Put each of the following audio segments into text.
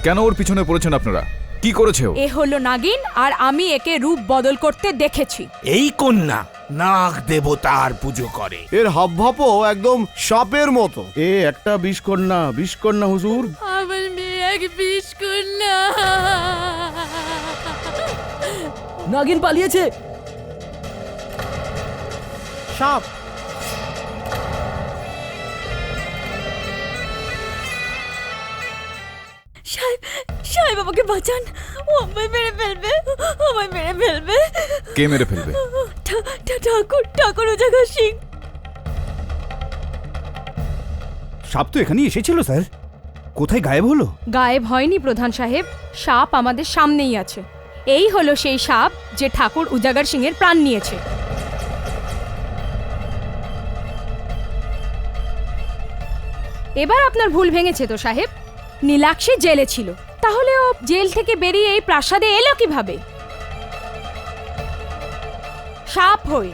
কেন ওর পিছনে পড়েছেন আপনারা? কি করেছে ও? এ হলো নাগিন, আর আমি একে রূপ বদল করতে দেখেছি। এই কন্যা নাগ দেবতার পুজো করে। এর হাবভাবও একদম সাপের মতো। এ একটা বিষকন্যা হুজুর। আমার মেয়ে এক বিষকন্যা। নাগিন পালিয়েছে। সাপ। সাহেব আমাকে বাঁচান, ও আমায় মেরে ফেলবে, আমায় মেরে ফেলবে। কে মেরে ফেলবে? ঠাকুর উজাগর সিং। সাপ তো এখানেই এসেছিল স্যার, কোথায় গায়েব হলো? গায়েব হয়নি প্রধান সাহেব, সাপ আমাদের সামনেই আছে। এই হলো সেই সাপ যে ঠাকুর উজাগর সিং এর প্রাণ নিয়েছে। এবার আপনার ভুল ভেঙেছে তো সাহেব। নীলাক্ষী জেলে ছিল, তাহলে ও জেল থেকে বেরিয়ে এই প্রাসাদে এলো কিভাবে? সাপ হয়ে।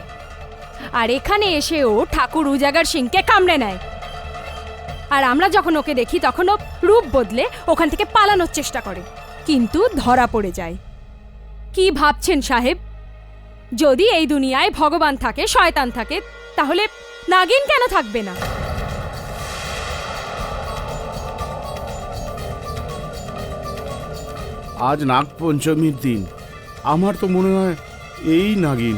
আর এখানে এসে ও ঠাকুর উজাগর সিংকে কামড়ে নেয়। আর আমরা যখন ওকে দেখি তখন ও রূপ বদলে ওখান থেকে পালানোর চেষ্টা করে, কিন্তু ধরা পড়ে যায়। কি ভাবছেন সাহেব? যদি এই দুনিয়ায় ভগবান থাকে, শয়তান থাকে, তাহলে নাগিন কেন থাকবে না? আজ নাগপঞ্চমীর দিন, আমার তো মনে হয় এই নাগিন।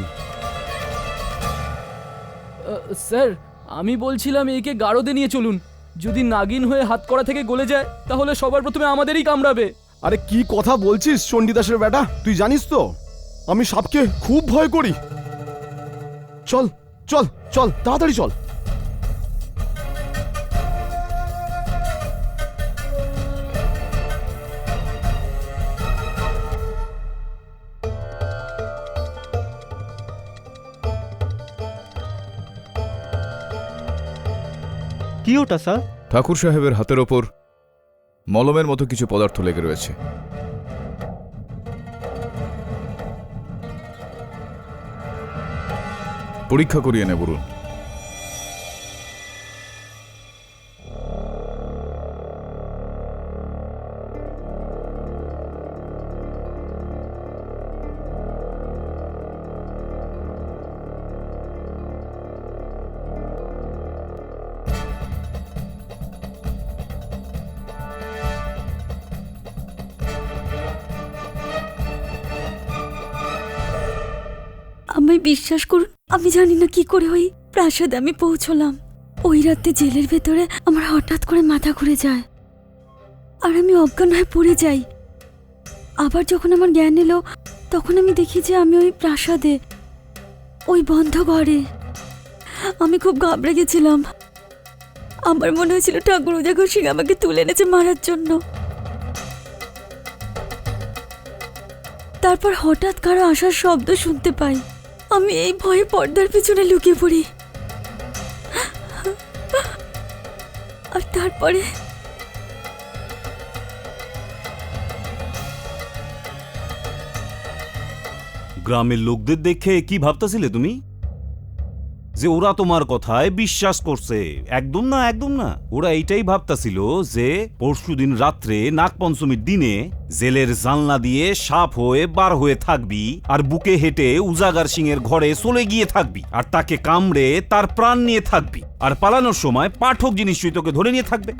স্যার, আমি বলছিলাম একে গারদে নিয়ে চলুন। যদি নাগিন হয়ে হাতকড়া থেকে গলে যায় তাহলে সবার প্রথমে আমাদেরই কামড়াবে। আরে কি কথা বলছিস চণ্ডীদাসের বেটা? তুই জানিস তো আমি সাপকে খুব ভয় করি। চল চল চল, তাড়াতাড়ি চল। কি ওটা স্যার? ঠাকুর সাহেবের হাতের ওপর মলমের মতো কিছু পদার্থ লেগে রয়েছে। পরীক্ষা করিয়ে নে বলুন। আমায় বিশ্বাস করুন, আমি জানি না কি করে ওই প্রাসাদে আমি পৌঁছলাম। ওই রাতে জেলের ভেতরে আমার হঠাৎ করে মাথা ঘুরে যায় আর আমি অজ্ঞান হয়ে পড়ে যাই। আবার যখন আমার জ্ঞান এলো তখন আমি দেখি যে আমি ওই প্রাসাদে, ওই বন্ধ ঘরে। আমি খুব ঘাবড়ে গেছিলাম। আমার মনে হয়েছিল ঠাকুর উজাগর সিং আমাকে তুলে এনেছে মারার জন্য। তারপর হঠাৎ কারো আসার শব্দ শুনতে পাই। আমি এই ভয়ে পর্দার পিছনে লুকিয়ে পড়ি। আর তারপরে গ্রামের লোকদের দেখে কি ভাবতেছিলে তুমি? যে ওরা তোমার কথায় বিশ্বাস করছে? একদম না, একদম না। ওরা এইটাই ভাবতাছিল যে পরশুদিন রাত্রে নাগপঞ্চমীর দিনে জেলের জানলা দিয়ে সাপ হয়ে বার হয়ে থাকবি আর বুকে হেঁটে উজাগার সিং এর ঘরে চলে গিয়ে থাকবি আর তাকে কামড়ে তার প্রাণ নিয়ে থাকবি, আর পালানোর সময় পাঠক জিনিসই তোকে ধরে নিয়ে থাকবে।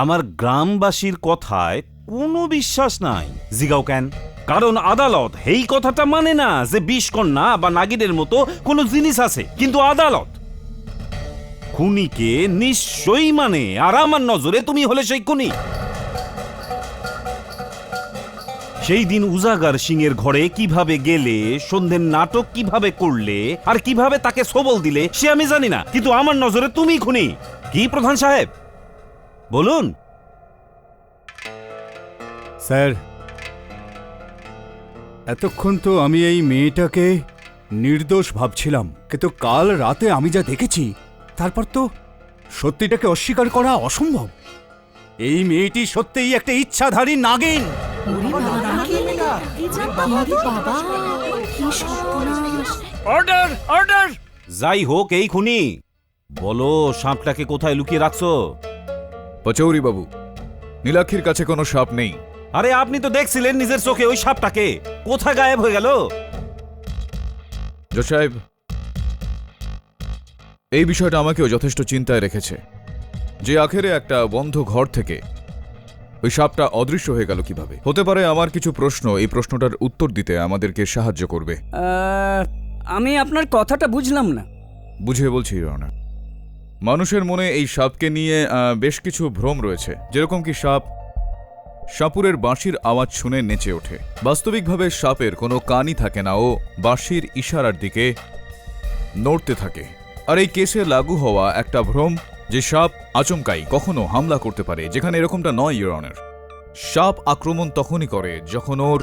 আমার গ্রামবাসীর কথায় কোনো বিশ্বাস নাই। জিগাও কেন? কারণ আদালত এই কথাটা মানে না যে বিষকন্যা বা নাগিনের মতো কোনো জিনিস আছে, কিন্তু আদালত খুনিকে নিশ্চয়ই মানে। আর আমার নজরে তুমি হলে সেই খুনি। সেই দিন উজাগার সিং এর ঘরে কিভাবে গেলে, সন্ধ্যের নাটক কিভাবে করলে, আর কিভাবে তাকে সবল দিলে সে আমি জানি না, কিন্তু আমার নজরে তুমি খুনি। কি প্রধান সাহেব বলুন? স্যার, এতক্ষণ তো আমি এই মেয়েটাকে নির্দোষ ভাবছিলাম, কিন্তু কাল রাতে আমি যা দেখেছি তারপর তো সত্যিটাকে অস্বীকার করা অসম্ভব। এই মেয়েটি সত্যিই একটা ইচ্ছাধারী নাগিন। Order order. যাই হোক, এই খুনি বলো সাপটাকে কোথায় লুকিয়ে রাখছো? পচৌরি বাবু, নীলাক্ষীর কাছে কোনো সাপ নেই। আরে আপনি তো দেখছিলেন নিজের চোখে ওই সাপটাকে, কোথায় গায়েব হয়ে গেল? জজ সাহেব, এই বিষয়টা আমাকেও যথেষ্ট চিন্তায় রেখেছে যে আখেরে একটা বন্ধ ঘর থেকে ওই সাপটা অদৃশ্য হয়ে গেল কিভাবে। হতে পারে আমার কিছু প্রশ্ন এই প্রশ্নটার উত্তর দিতে আমাদেরকে সাহায্য করবে। আমি আপনার কথাটা বুঝলাম না। বুঝিয়ে বলছি ইওর অনার। মানুষের মনে এই সাপকে নিয়ে বেশ কিছু ভ্রম রয়েছে, যেরকম কি সাপুরের বাঁশির আওয়াজ শুনে নেচে ওঠে। বাস্তবিকভাবে সাপের কোনো কানই থাকে না, ও বাঁশির ইশারার দিকে নড়তে থাকে। আর এই কেসে লাগু হওয়া একটা ভ্রম যে সাপ আচমকাই কখনো হামলা করতে পারে, যেখানে এরকমটা নয় ইওর অনার। সাপ আক্রমণ তখনই করে যখন ওর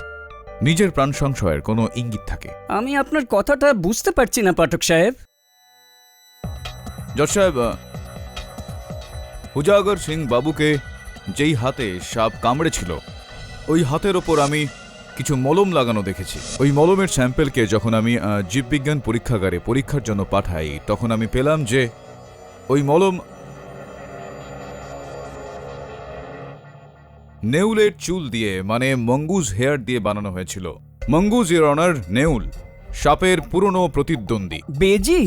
নিজের প্রাণ সংশয়ের কোনো ইঙ্গিত থাকে। আমি আপনার কথাটা বুঝতে পারছি না পাঠক সাহেব। জজ সাহেব, উজাগর সিং বাবুকে যেই হাতে সাপ কামড়েছিল ওই হাতের ওপর আমি কিছু মলম লাগানো দেখেছি। ওই মলমের স্যাম্পেলকে যখন আমি জীববিজ্ঞান পরীক্ষাগারে পরীক্ষার জন্য পাঠাই, তখন আমি পেলাম যে ওই মলম নেউলের চুল দিয়ে, মানে মঙ্গুজ হেয়ার দিয়ে বানানো হয়েছিল। মঙ্গুজ ইওর অনার, নেউল সাপের পুরনো প্রতিদ্বন্দ্বী। বেজি?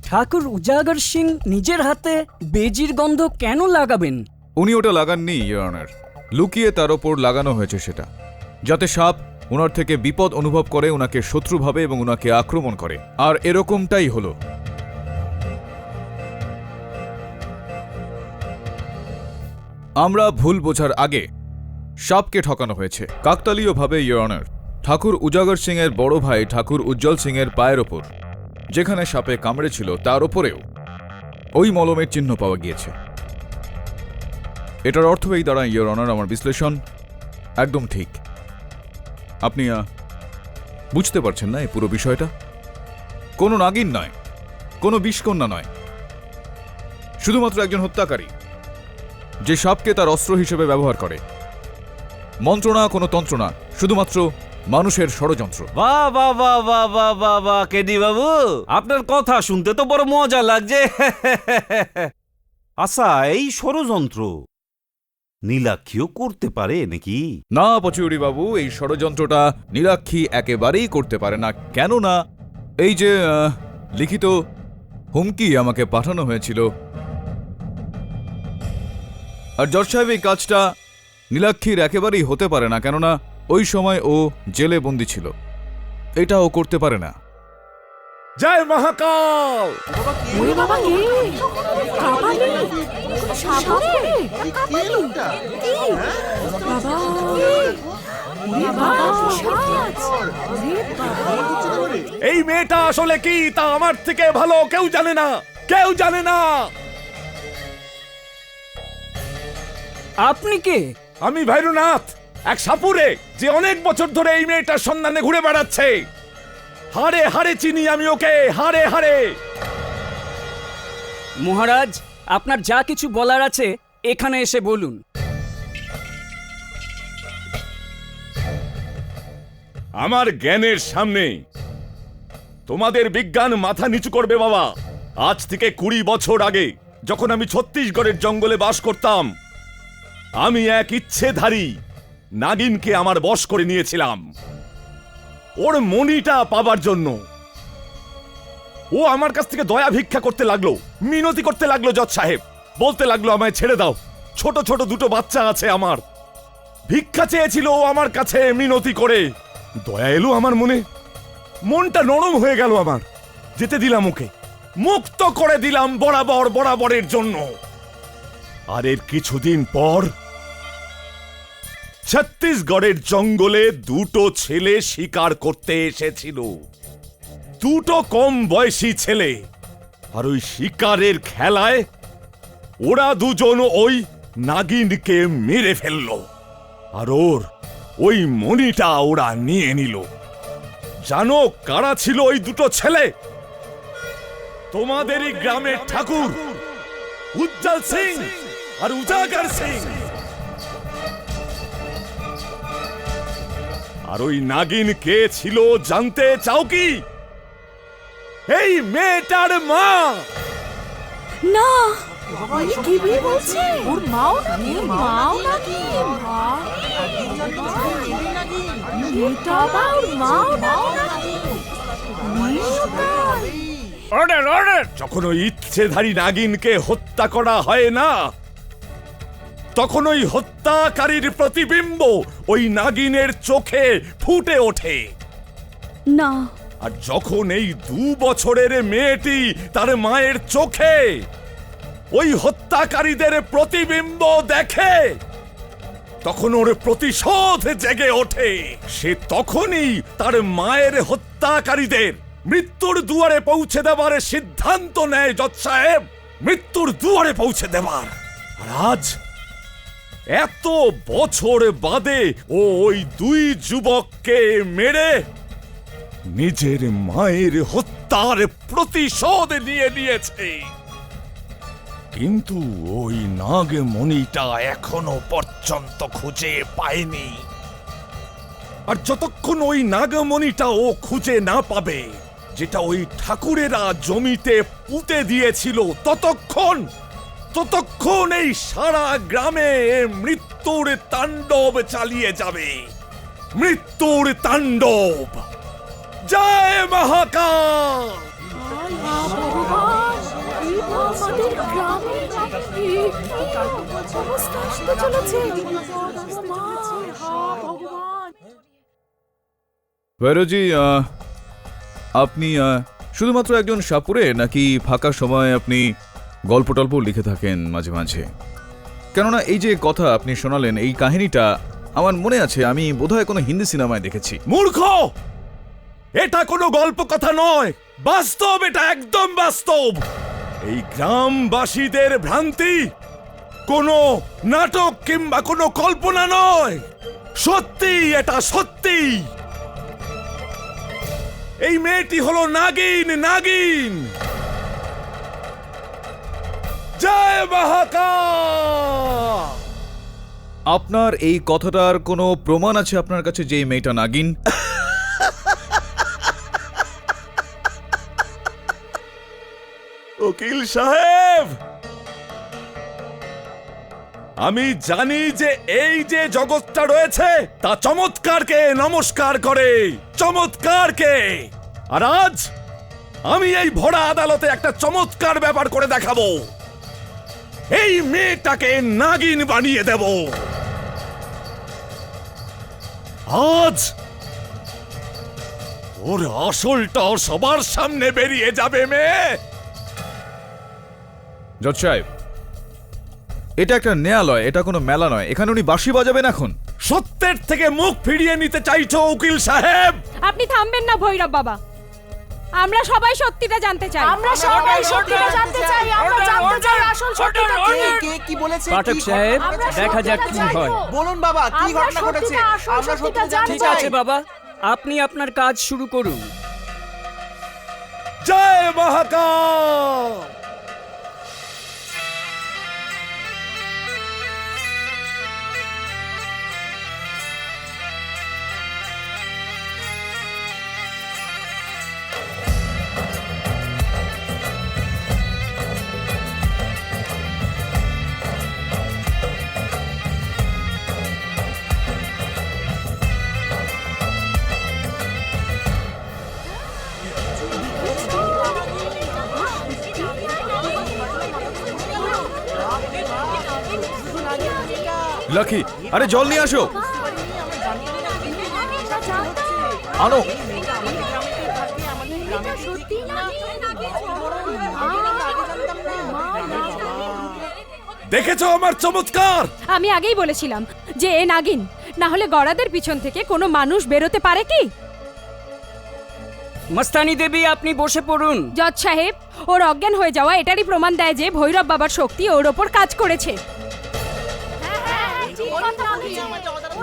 ঠাকুর উজাগর সিং নিজের হাতে বেজির গন্ধ কেন লাগাবেন? উনি ওটা লাগাননি ইওর অনার, লুকিয়ে তার ওপর লাগানো হয়েছে সেটা, যাতে সাপ ওনার থেকে বিপদ অনুভব করে, ওনাকে শত্রু ভাবে এবং ওনাকে আক্রমণ করে। আর এরকমটাই হলো। আমরা ভুল বোঝার আগে সাপকে ঠকানো হয়েছে কাকতালীয়ভাবে ইওর অনার। ঠাকুর উজাগর সিং এর বড় ভাই ঠাকুর উজ্জ্বল সিং এর পায়ের ওপর যেখানে সাপে কামড়েছিল তার ওপরেও ওই মলমের চিহ্ন পাওয়া গিয়েছে। এটার অর্থ এই দাঁড়ায় ইওর অনার, আমার বিশ্লেষণ একদম ঠিক। আপনি বুঝতে পারছেন না এই পুরো বিষয়টা? কোনো নাগিন নয়, কোনো বিষকন্যা নয়, শুধুমাত্র একজন হত্যাকারী যে সাপকে তার অস্ত্র হিসেবে ব্যবহার করে। মন্ত্রণা, কোনো তন্ত্রণা, শুধুমাত্র মানুষের ষড়যন্ত্র। বাহ বাহ বাহ বাহ বাহ বাহ বাহ, কেডি বাবু, আপনার কথা শুনতে তো বড় মজা লাগছে। আচ্ছা, এই ষড়যন্ত্র নীলাক্ষীও করতে পারে নাকি? না পচুরি বাবু, এই ষড়যন্ত্রটা নীলাক্ষী একেবারেই করতে পারে না। কেননা এই যে লিখিত হুমকি আমাকে পাঠানো হয়েছিল, আর জজ সাহেব এই কাজটা নীলাক্ষীর একেবারেই হতে পারে না, কেননা ওই সময় ও জেলে বন্দী ছিল। এটা ও করতে পারে না। জয় মহাকাল! ওরে বাবা, কে? কাপালি? সাপ আছে? কাপালি? কি? বাবা! ওরে বাবা, সাপ! ওরে বাবা! এই মেয়েটা আসলে কি তা আমার থেকে ভালো কেউ জানে না, কেউ জানে না। আপনি কে? আমি ভৈরনাথ, এক সাপুরে যে অনেক বছর ধরে এই মেয়েটার সন্ধানে ঘুরে বেড়াচ্ছে। হারে হারে চিনি আমি ওকে, হারে হারে। মহারাজ, আপনার যা কিছু বলার আছে এখানে এসে বলুন। আমার জ্ঞানের সামনে তোমাদের বিজ্ঞান মাথা নিচু করবে বাবা। আজ থেকে 20 বছর আগে যখন আমি ছত্তিশগড়ের জঙ্গলে বাস করতাম, আমি এক ইচ্ছেধারী নাগিনকে আমার বশ করে নিয়েছিলাম ওর মণিটা পাবার জন্য। ও আমার কাছ থেকে দয়া ভিক্ষা করতে লাগলো, মিনতি করতে লাগলো জজ সাহেব, বলতে লাগলো আমায় ছেড়ে দাও, ছোট ছোট দুটো বাচ্চা আছে আমার। ভিক্ষা চেয়েছিল ও আমার কাছে মিনতি করে। দয়া এলো আমার মনে, মনটা নরম হয়ে গেল আমার। যেতে দিলাম ওকে, মুক্ত করে দিলাম বরাবর বরাবরের জন্য। আর এর কিছুদিন পর ছত্তিশগড়ের জঙ্গলে দুটো ছেলে শিকার করতে এসেছিল, দুটো কম বয়সী ছেলে। আর ওই শিকারের খেলায় ওরা দুজন ওই নাগিনকে মেরে ফেললো, আর ওর ওই মণিটা ওরা নিয়ে নিল। জানো কারা ছিল ওই দুটো ছেলে? তোমাদেরই গ্রামের ঠাকুর উজ্জ্বল সিং আর উজাগর সিং। আর ওই নাগিন কে ছিল জানতে চাও কি? এই মেয়েটার মা। না, কি বিয়ে বলছে? ওর মাও নাকি? মাও নাকি? বাবা, ওর মাও নাকি? Order order! যখন ওই ইচ্ছেধারী নাগিনকে হত্যা করা হয় না, তখন ওই হত্যাকারীর প্রতিবিম্ব ওই নাগিনের চোখে ফুটে ওঠে। না, আর যখন এই 2 বছরের মেয়েটি তার মায়ের চোখে ওই হত্যাকারীদের প্রতিবিম্ব দেখে, তখন ওর প্রতিশোধ জেগে ওঠে। সে তখনই তার মায়ের হত্যাকারীদের মৃত্যুর দুয়ারে পৌঁছে দেবার সিদ্ধান্ত নেয় জজ সাহেব, মৃত্যুর দুয়ারে পৌঁছে দেবার। আর আজ এত বছর বাদে ও ওই 2 যুবককে মেরে নিজের মায়ের হত্যার প্রতিশোধ নিয়ে নিয়েছে। কিন্তু ওই নাগমণিটা এখনো পর্যন্ত খুঁজে পায়নি। আর যতক্ষণ ওই নাগমণিটা ও খুঁজে না পাবে, যেটা ওই ঠাকুরেরা জমিতে পুঁতে দিয়েছিল, ততক্ষণ এই সারা গ্রামে মৃত্যুর তাণ্ডব চালিয়ে যাবে। মৃত্যুর তাণ্ডব। জয় মহাকাল! ভৈরজি, আপনি শুধুমাত্র একজন সাপুরে, নাকি ফাঁকা সময় আপনি গল্প টল্প লিখে থাকেন মাঝে মাঝে? কেননা এই যে কথা আপনি শোনালেন, এই কাহিনীটা আমার মনে আছে, আমি বোধহয় কোনো হিন্দি সিনেমায় দেখেছি। মূর্খ! এটা কোনো গল্প কথা নয়, বাস্তব। এটা একদম বাস্তব। এই গ্রামবাসীদের ভ্রান্তি কোনো নাটক কিংবা কোনো কল্পনা নয়, সত্যি, এটা সত্যি। এই মেয়েটি হলো নাগিন। নাগিন! জয় মহাকাল! আপনার এই কথাটার কোনো প্রমাণ আছে আপনার কাছে যে এই মেয়েটা নাগিন? উকিল সাহেব, আমি জানি যে এই যে জগৎটা রয়েছে তা চমৎকারকে নমস্কার করে, চমৎকারকে। আর আজ আমি এই ভরা আদালতে একটা চমৎকার ব্যাপার করে দেখাবো। এই মেয়েটাকে নাগিন বানিয়ে দেব। আজ ওর আসলটা সবার সামনে বেরিয়ে যাবে। মেয়ে, জজ সাহেব, এটা একটা ন্যায়ালয়, এটা কোনো মেলা নয়। এখানে উনি বাঁশি বাজাবেন এখন? সত্যের থেকে মুখ ফিরিয়ে নিতে চাইছো উকিল সাহেব? আপনি থামবেন না ভৈরব বাবা? আমরা সবাই সত্যিটা জানতে চাই। আমরা সবাই সত্যিটা জানতে চাই। আমরা জানতে চাই আসল সত্যিটা কি। কে কি বলেছে? পাঠক সাহেব, দেখা যাক কি হয়। বলুন বাবা, কি ঘটনা ঘটেছে? আমরা সত্যিটা জানতে চাই। ঠিক আছে বাবা, আপনি আপনার কাজ শুরু করুন। জয় মহাকাল! লাকি, আরে জল নিয়ে আসো। আনো। দেখেছো আমার চমৎকার? আমি আগেই বলেছিলাম যে এ নাগিন, না হলে গড়াদের পিছন থেকে কোনো মানুষ বেরোতে পারে কি? মস্তানি দেবী, আপনি বসে পড়ুন। জজ সাহেব, ওর অজ্ঞান হয়ে যাওয়া এটারই প্রমাণ দেয় যে ভৈরব বাবার শক্তি ওর ওপর কাজ করেছে।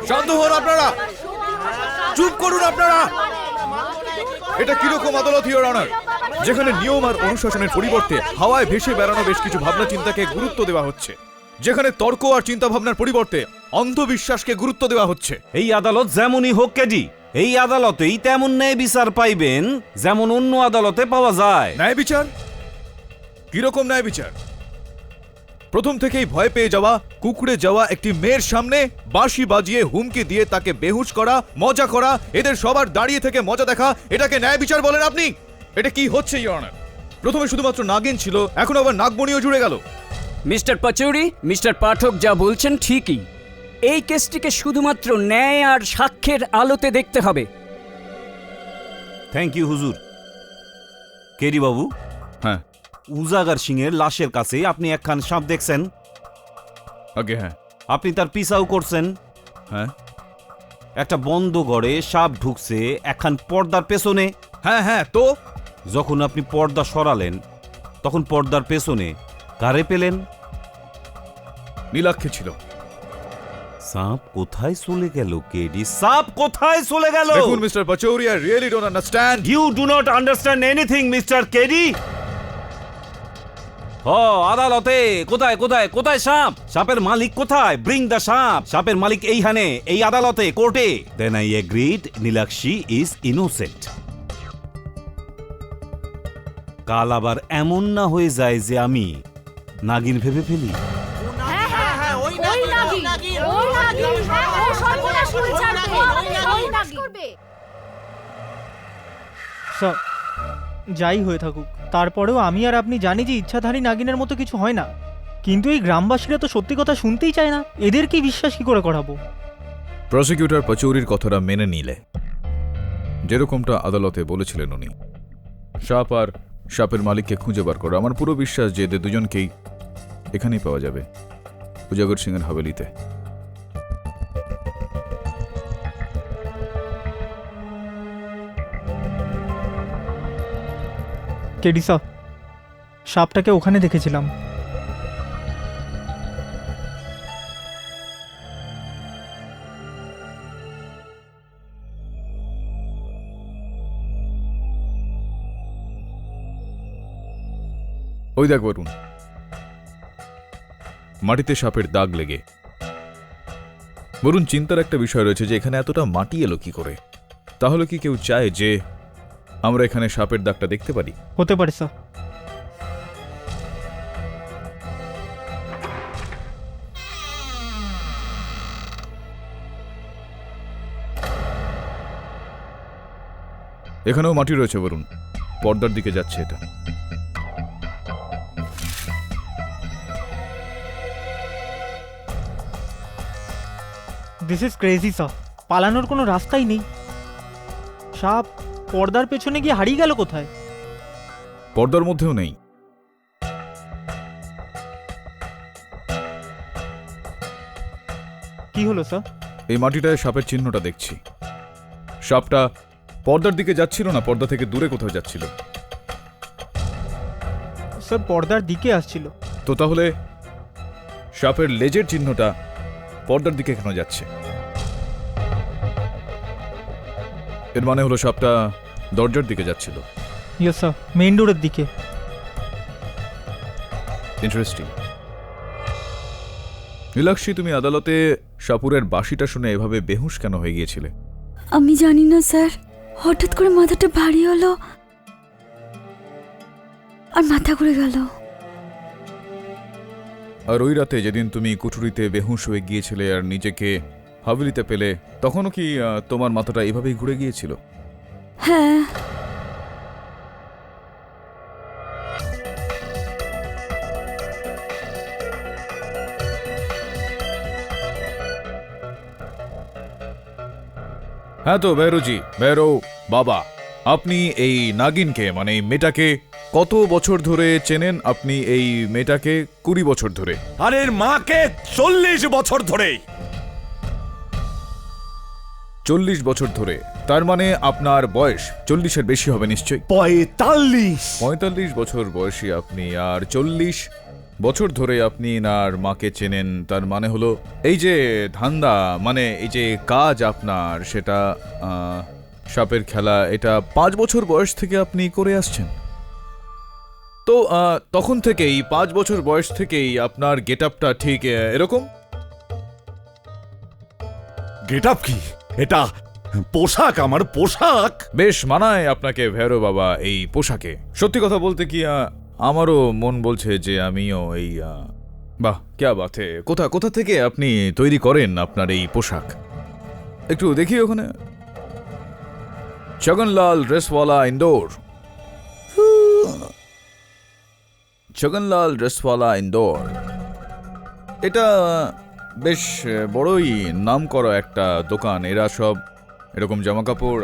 শান্ত হন আপনারা, চুপ করুন আপনারা। এটা কিরকম আদালত, ইওর অনার, যেখানে নিয়ম আর অনুশাসনের পরিবর্তে হাওয়ায় ভেসে বেড়ানো বেশ কিছু ভাবনা চিন্তাকে গুরুত্ব দেওয়া হচ্ছে, যেখানে তর্ক আর চিন্তা ভাবনার পরিবর্তে অন্ধবিশ্বাসকে গুরুত্ব দেওয়া হচ্ছে। এই আদালত যেমনই হোক কেজি, এই আদালতেই তেমন ন্যায় বিচার পাইবেন যেমন অন্য আদালতে পাওয়া যায়। ন্যায় বিচার? কিরকম ন্যায় বিচার? প্রথম থেকেই ভয় পেয়ে যাওয়া, কুকুরে যাওয়া একটি মেয়ের সামনে বাঁশি বাজিয়ে হুমকি দিয়ে তাকে বেহুশ করা, মজা করা, এদের সবার দাঁড়িয়ে থেকে মজা দেখা, এটাকে ন্যায় বিচার বলেন আপনি? এটা কি হচ্ছে ইওর অনার? প্রথমে শুধুমাত্র নাগিন ছিল, এখন আবার নাগমণিও জুড়ে গেল। মিস্টার পাচৌরি, মিস্টার পাঠক যা বলছেন ঠিকই। এই কেসটিকে শুধুমাত্র ন্যায় আর সাক্ষ্যের আলোতে দেখতে হবে। থ্যাংক ইউ হুজুর। কেরি বাবু, হ্যাঁ উজাগার সিং এর লাশের কাছে আপনি একখান সাপ দেখছেন, আগে হ্যাঁ আপনি তার পিছাও করছেন। হ্যাঁ একটা বন্ধ ঘরে সাপ ঢুকছে একখান পর্দার পেছনে। হ্যাঁ হ্যাঁ তো যখন আপনি পর্দা সরালেন তখন পর্দার পেছনে কারে পেলেন? নীলাক্ষী ছিল। সাপ কোথায় চলে গেল কেডি? সাপ কোথায় চলে গেল? দেখুন mister Pachauri, I really don't understand. You do not understand anything mister KD. ও আদালতে কোথায় কোথায় কোথায় সাপ? সাপের মালিক কোথায়? ব্রিং দ্য সাপ। সাপের মালিক এইখানে, এই আদালতে, কোর্টে। Then I agreed Nilakshi is innocent. কাল আবার এমন না হয়ে যায় যে আমি নাগিন ভেবে ফেলি। যাই হয়ে থাকুক, তারপরেও আমি আর আপনি জানি যে ইচ্ছাধারী নাগিনের মতো কিছু হয় না। কিন্তু এই গ্রামবাসীরা তো সত্যি কথা শুনতেই চায় না, এদের কি বিশ্বাস কি করে করাবো? প্রসিকিউটর পাচৌরির কথাটা মেনে নিলে, যেরকমটা আদালতে বলেছিলেন উনি, সাপ আর সাপের মালিককে খুঁজে বার করো। আমার পুরো বিশ্বাস যে এদের দুজনকেই এখানেই পাওয়া যাবে, উজাগর সিং এর হাভেলিতে। কেডি স্যার, সাপটাকে ওখানে দেখেছিলাম। ওই দেখ বরুণ, মাটিতে সাপের দাগ লেগে। বরুণ, চিন্তার একটা বিষয় রয়েছে যে এখানে এতটা মাটি এলো কি করে? তাহলে কি কেউ চায় যে আমরা এখানে সাপের দাগটা দেখতে পারি? হতে পারে স্যার। এখানেও মাটি রয়েছে বরুণ, পর্দার দিকে যাচ্ছে এটা। দিস ইজ ক্রেজি স্যার, পালানোর কোনো রাস্তাই নেই। সাপ পর্দার পেছনে গিয়ে হারিয়ে গেল কোথায়? পর্দার মধ্যেও নেই। কি হলো স্যার? এই মাটিটায় সাপের চিহ্নটা দেখছি। সাপটা পর্দার দিকে যাচ্ছিল না, পর্দা থেকে দূরে কোথাও যাচ্ছিল। স্যার পর্দার দিকে আসছিল। তো তাহলে সাপের লেজের চিহ্নটা পর্দার দিকে কেন যাচ্ছে? এর মানে হলো সাপটা দরজার দিকে যাচ্ছিল। ইয়েস স্যার, মেইন ডোরের দিকে। ইন্টারেস্টিং। নীলাক্ষী, তুমি আদালতে সাপুরের বাঁশিটা শুনে এভাবে বেহুশ কেন হয়ে গিয়েছিলে? আমি জানি না স্যার, হঠাৎ করে মাথাটা ভারী হলো আর মাথা ঘুরে গেল। আর ওই রাতে যেদিন তুমি কুঠুরিতে বেহুশ হয়ে গিয়েছিলে আর নিজেকে হাভেলিতে পেলে, তখনও কি তোমার মাথাটা এভাবেই ঘুরে গিয়েছিল? হ্যাঁ। হ্যাঁ তো ভৈরোজি, ভৈরো বাবা, আপনি এই নাগিনকে মানে এই মেয়েটাকে কত বছর ধরে চেনেন? আপনি এই মেয়েটাকে 20 বছর ধরে। আর এর মাকে 40 বছর ধরে। 40 বছর ধরে? তার মানে আপনার বয়স 40-এর বেশি হবে নিশ্চয়ই। 45 বছর বয়সী আপনি, আর 40 বছর ধরে আপনি নার মাকে চেনেন। তার মানে হলো এই যে ধান্দা, মানে এই যে কাজ আপনার, সেটা সাপের খেলা, এটা 5 বছর বয়স থেকে আপনি করে আসছেন। তো তখন থেকেই 5 বছর বয়স থেকেই আপনার গেট আপটা ঠিক এরকম? গেট আপ কি? এটা পোশাক, আমার পোশাক। বেশ মানায় আপনাকে ভৈরব বাবা এই পোশাকে। সত্যি কথা বলতে কি আমারও মন বলছে যে আমিও এই বাহ, ক্যা বাত হে। কোথা কোথা থেকে আপনি তৈরি করেন আপনার এই পোশাক? একটু দেখি ওখানে। ছগনলাল ড্রেসওয়ালা ইন্দোর। ছগনলাল ড্রেসওয়ালা ইন্দোর, এটা বেশ বড়ই নাম করা একটা দোকান। এরা সব এরকম জামাকাপড়,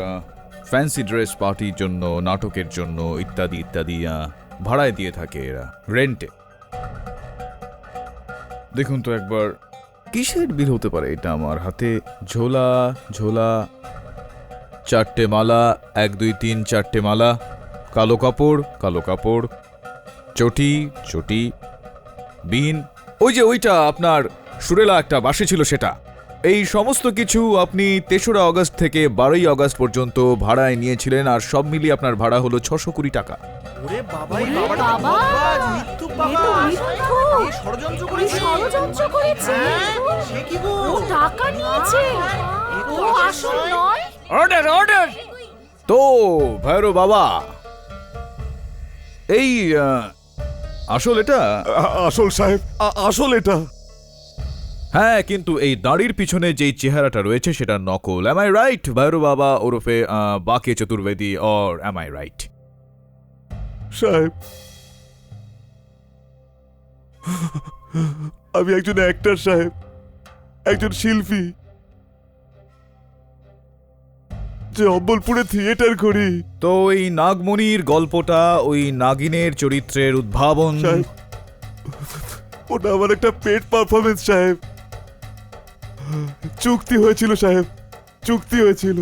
ফ্যান্সি ড্রেস, পার্টির জন্য, নাটকের জন্য ইত্যাদি ইত্যাদি ভাড়ায় দিয়ে থাকে এরা, রেন্টে। দেখুন তো একবার, কিসের বিল হতে পারে এটা? আমার হাতে ঝোলা ঝোলা, 4টে মালা, 1 2 3 4টে মালা, কালো কাপড় কালো কাপড়, চটি চটি, বিন, ওই যে ওইটা আপনার সুরেলা একটা বাঁশি ছিল সেটা। এই সমস্ত কিছু আপনি 3রা আগস্ট থেকে 12ই আগস্ট পর্যন্ত ভাড়ায় নিয়েছিলেন, আর সব মিলিয়ে আপনার ভাড়া হলো 620 টাকা। Order order. তো ভৈরব বাবা, এই আসল এটা? আসল সাহেব, আসল এটা। হ্যাঁ, কিন্তু এই দাড়ির পিছনে যেই চেহারাটা রয়েছে সেটা নকল। M I right Bhairab Baba ওরফে Banke Chaturvedi? Or am I right? সাহেব, আমি একজন অ্যাক্টর সাহেব, একজন শিল্পী, যে অম্বলপুরে থিয়েটার করি। তো ওই নাগমণির গল্পটা, ওই নাগিনের চরিত্রের উদ্ভাবন, সাহেব, ওটা আমার একটা পেড পারফরমেন্স সাহেব। চুক্তি হয়েছিল সাহেব, চুক্তি হয়েছিল।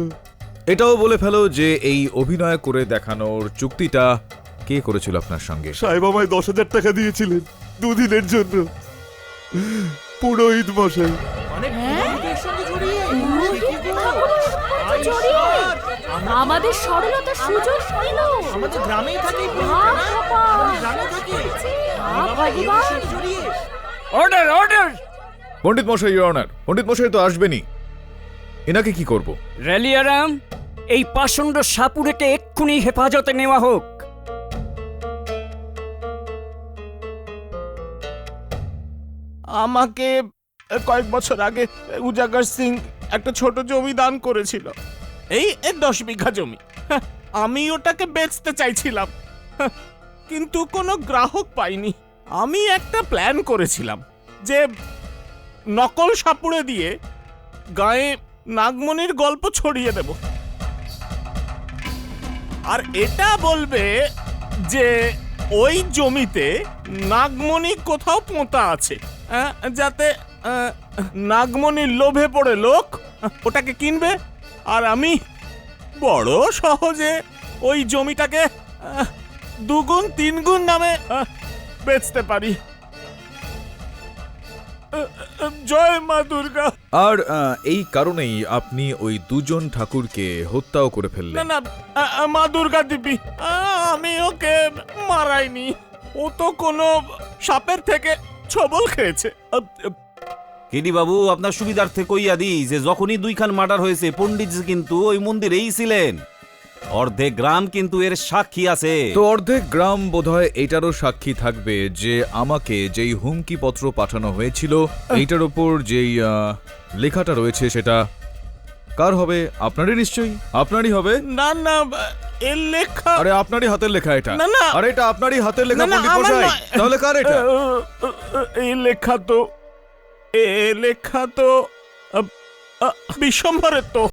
এটাও বলে ফেলো যে এই অভিনয় করে দেখানোর চুক্তিটা কে করেছিল আপনার সঙ্গে? সাহেব আমায় 10,000 টাকা দিয়েছিলেন 2 দিনের জন্য, পুরোহিত মশাই। আমাদের সরলতার সুযোগ ছিল। আমাদের গ্রামেই থাকি। Order order. পণ্ডিত মশাই, ইওর অনার, পণ্ডিত মশাই তো আসবেনই, এনাকে কি করব? রেলিয়ারাম, এই পাষণ্ড সাপুড়েকে এক্ষুনি হেফাজতে নেওয়া হোক। আমাকে কয়েক বছর আগে উজাগর সিং একটা ছোট জমি দান করেছিল, এই 10 বিঘা জমি। আমি ওটাকে বেচতে চাইছিলাম, কিন্তু কোনো গ্রাহক পাইনি। আমি একটা প্ল্যান করেছিলাম যে নকল সাপুড়ে দিয়ে গায়ে নাগমণির গল্প ছড়িয়ে দেব, আর এটা বলবে যে ওই জমিতে নাগমণি কোথাও পোঁতা আছে, যাতে নাগমণির লোভে পড়ে লোক ওটাকে কিনবে, আর আমি বড় সহজে ওই জমিটাকে 2 গুণ 3 গুণ দামে বেচতে পারি। জয় মা দুর্গা। আর এই কারণেই আপনি ওই 2জন ঠাকুরকে হত্যাও করে ফেললেন? না না, মা দুর্গা দিবি, আমি ওকে মারাইনি। ও তো কোনো সাপের থেকে ছবল খেয়েছে। কেডি বাবু, আপনার সুবিধার্থে কইয়া দিই যে যখনই 2খান মার্ডার হয়েছে, পণ্ডিতজি কিন্তু ওই মন্দিরেই ছিলেন। অর্ধেক গ্রাম কিন্তু এর সাক্ষী আছে। তো অর্ধেক গ্রাম বোধহয় এটারও সাক্ষী থাকবে যে আমাকে যেই হুমকি পত্র পাঠানো হয়েছিল, এইটার উপর যেই লেখাটা রয়েছে সেটা কার হবে? আপনারই নিশ্চয়ই, আপনারই হবে। না না, এর লেখা, আরে আপনারই হাতের লেখা এটা। না না, আরে এটা আপনারই হাতের লেখা না, না, পণ্ডিত আমার মশাই। নয়। তাহলে কার এটা? এই লেখা তো বিশ্বম্ভরের তো।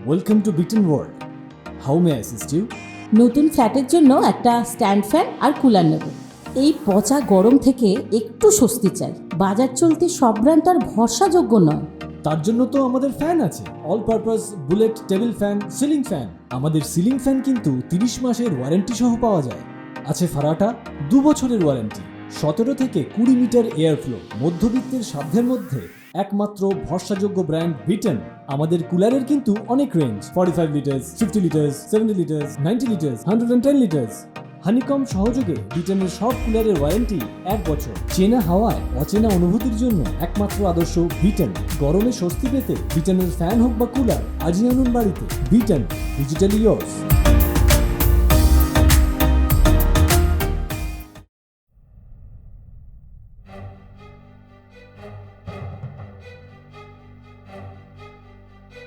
Welcome to Bitten world, how may assist you? নতুন ফ্ল্যাটের জন্য একটা স্ট্যান্ড ফ্যান আর কুলার নেব। এই পচা গরম থেকে একটু স্বস্তি চাই। বাজার চলতে সব ব্র্যান্ড তো আর ভরসাযোগ্য নয়। তার জন্য তো আমাদের ফ্যান আছে, all purpose bullet table fan, ceiling fan. আমাদের সিলিং ফ্যান কিন্তু 30 মাসের ওয়ারেন্টি সহ পাওয়া যায়। আছে ফারাটা 2 বছরের ওয়ারেন্টি, 17 থেকে 20 মিটার এয়ার ফ্লো, মধ্যবিত্তের সাধ্যের মধ্যে একমাত্র ভরসাযোগ্য ব্র্যান্ড বিটেন। আমাদের কুলারের কিন্তু অনেক range, 45 litres, 50 litres, 70 litres, 90 litres, 110 litres. Honeycomb সহযোগে বিটেনের সব কুলারের ওয়ারেন্টি 1 বছর। চেনা হাওয়ায় অচেনা অনুভূতির জন্য একমাত্র আদর্শ বিটেন। গরমে স্বস্তি পেতে বিটেনের ফ্যান হোক বা কুলার, আজই আনুন বাড়িতে। Beaten, digitally yours.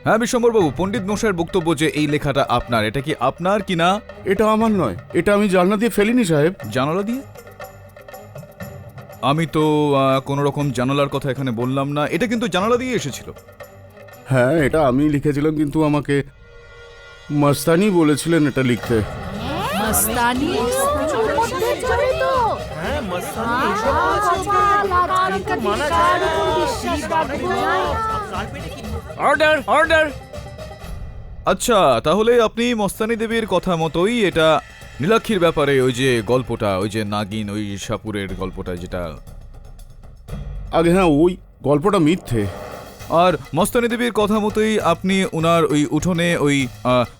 হ্যাঁ বিশ্বম্বরবাবু, পণ্ডিত মশাইয়ের বক্তব্য যে এই লেখাটা আপনার, এটা কি আপনার কি না? এটা আমার নয়, এটা আমি জানলা দিয়ে ফেলিনি সাহেব। জানালা দিয়ে? আমি তো কোনো রকম জানালার কথা এখানে বললাম না, এটা কিন্তু জানালা দিয়ে এসেছিল। হ্যাঁ, এটা আমি লিখেছিলাম, কিন্তু আমাকে মস্তানি বলেছিলেন এটা লিখতে। মস্তানি অর্ডার অর্ডার। আচ্ছা, তাহলে আপনি মস্তানি দেবীর কথা মতোই এটা নীলাক্ষীর ব্যাপারে ওই যে গল্পটা, ওই যে নাগিন, ওই সাপুরের গল্পটা যেটা। আগে হ্যাঁ, ওই গল্পটা মিথ্যে। আর মস্তানি দেবীর কথা মতোই আপনি ওনার ওই উঠোনে ওই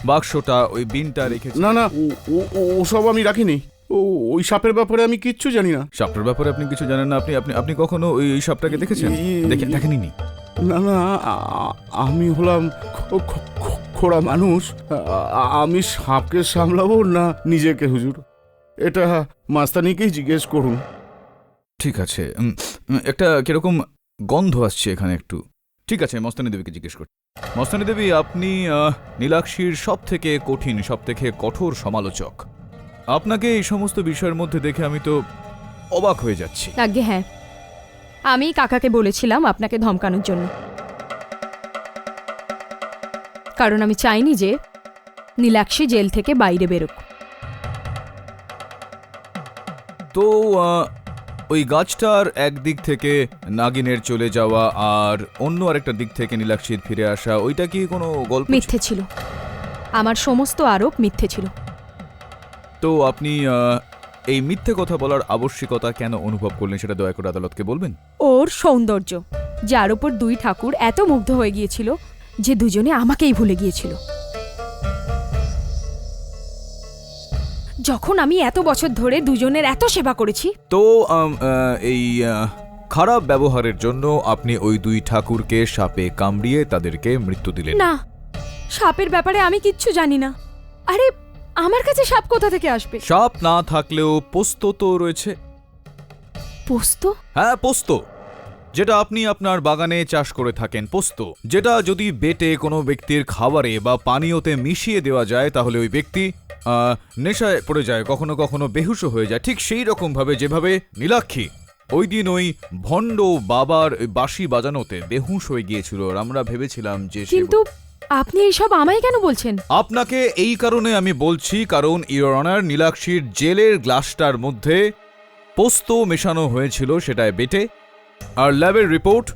বাক্সটা, ওই বিনটা রেখেছেন। না না, ওসব আমি রাখিনি। ওই সাপের ব্যাপারে আমি কিচ্ছু জানি না। সাপটার ব্যাপারে আপনি কিছু জানেন না? আপনি আপনি আপনি কখনো ওই সাপটাকে দেখেছেন? দেখেননি? না না, আমি হলাম খোড়া মানুষ। আমি সাপকে সামলাবো না নিজেকে হুজুর, এটা মাস্তানিকেই জিজ্ঞেস করুন। ঠিক আছে, একটা কিরকম গন্ধ আসছে এখানে একটু। ঠিক আছে, মস্তানি দেবীকে জিজ্ঞেস করছি। মস্তানি দেবী, আপনি নীলাক্ষীর সব থেকে কঠিন, সব থেকে কঠোর সমালোচক। আপনাকে এই সমস্ত বিষয়ের মধ্যে দেখে আমি তো অবাক হয়ে যাচ্ছি। আগে হ্যাঁ, আমি কাকাকে বলেছিলাম আপনাকে ধমকানোর জন্য, কারণ আমি চাইনি যে নীলাক্ষী জেল থেকে বাইরে বেরোক। তো ওই গাছটার একদিক থেকে নাগিনের চলে যাওয়া আর অন্য আরেকটা দিক থেকে নীলাক্ষীর ফিরে আসা, ওইটা কি কোনো গল্প? মিথ্যে ছিল, আমার সমস্ত আরোপ মিথ্যে ছিল। তো আপনি এই মিথ্যে কথা বলার আবশ্যকতা কেন অনুভব করলেন সেটা দয়া করে আদালতকে বলবেন। ওর সৌন্দর্য, যার উপর দুই ঠাকুর এত মুগ্ধ হয়ে গিয়েছিল যে দুজনে আমাকেই ভুলে গিয়েছিল। যখন আমি এত বছর ধরে দুজনের এত সেবা করেছি। তো এই খারাপ ব্যবহারের জন্য আপনি ওই দুই ঠাকুরকে সাপে কামড়িয়ে তাদেরকে মৃত্যু দিলেন। না, সাপের ব্যাপারে আমি কিচ্ছু জানি না। আরে আমার কাছে সাপ কোথা থেকে আসবে? সাপ না থাকলেও পোস্ত তো রয়েছে। পোস্ত? হ্যাঁ, পোস্ত, যেটা আপনি আপনার বাগানে চাষ করে থাকেন। পোস্ত, যেটা যদি বেটে কোনো ব্যক্তির খাবারে বা পানীয়তে মিশিয়ে দেওয়া যায় তাহলে ওই ব্যক্তি নেশায় পড়ে যায়, কখনো কখনো বেহুশও হয়ে যায়। ঠিক সেই রকম ভাবে যেভাবে নীলাক্ষী ওই দিন ওই ভণ্ড বাবার বাঁশি বাজানোতে বেহুশ হয়ে গিয়েছিল, আর আমরা ভেবেছিলাম যে। কিন্তু আপনি এইসব আমায় কেন বলছেন? আপনাকে এই কারণে আমি বলছি কারণ ইওর অনার, নীলাক্ষীর জেলের গ্লাসটার মধ্যে পোস্ত মেশানো হয়েছিল, সেটায় বেটে, আর ল্যাবের রিপোর্ট।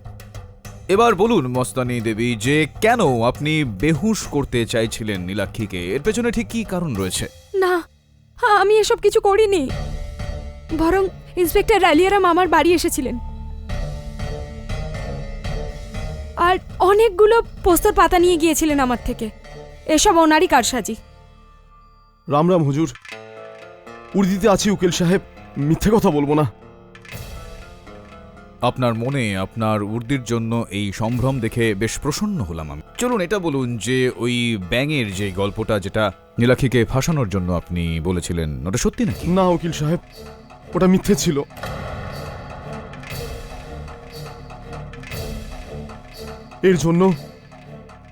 এবার বলুন মস্তানি দেবী, যে কেন আপনি বেহুশ করতে চাইছিলেন নীলাক্ষীকে? এর পেছনে ঠিক কি কারণ রয়েছে? না, আমি এসব কিছু করিনি, বরং ইন্সপেক্টর রালিয়ারাম আমার বাড়ি এসেছিলেন আর অনেকগুলো পোস্তর পাতা নিয়ে গিয়েছিলেন আমার থেকে। এসব ওনারই কারসাজি। রাম রাম হুজুর, উর্দিতে আছি উকিল সাহেব, মিথ্যে কথা বলবো না। আপনার মনে আপনার উর্দির জন্য এই সম্ভ্রম দেখে বেশ প্রসন্ন হলাম আমি। চলুন এটা বলুন যে ওই ব্যাঙের যে গল্পটা, যেটা নীলাক্ষীকে ফাঁসানোর জন্য আপনি বলেছিলেন, ওটা সত্যি নাকি? না উকিল সাহেব, ওটা মিথ্যে ছিল। এর জন্য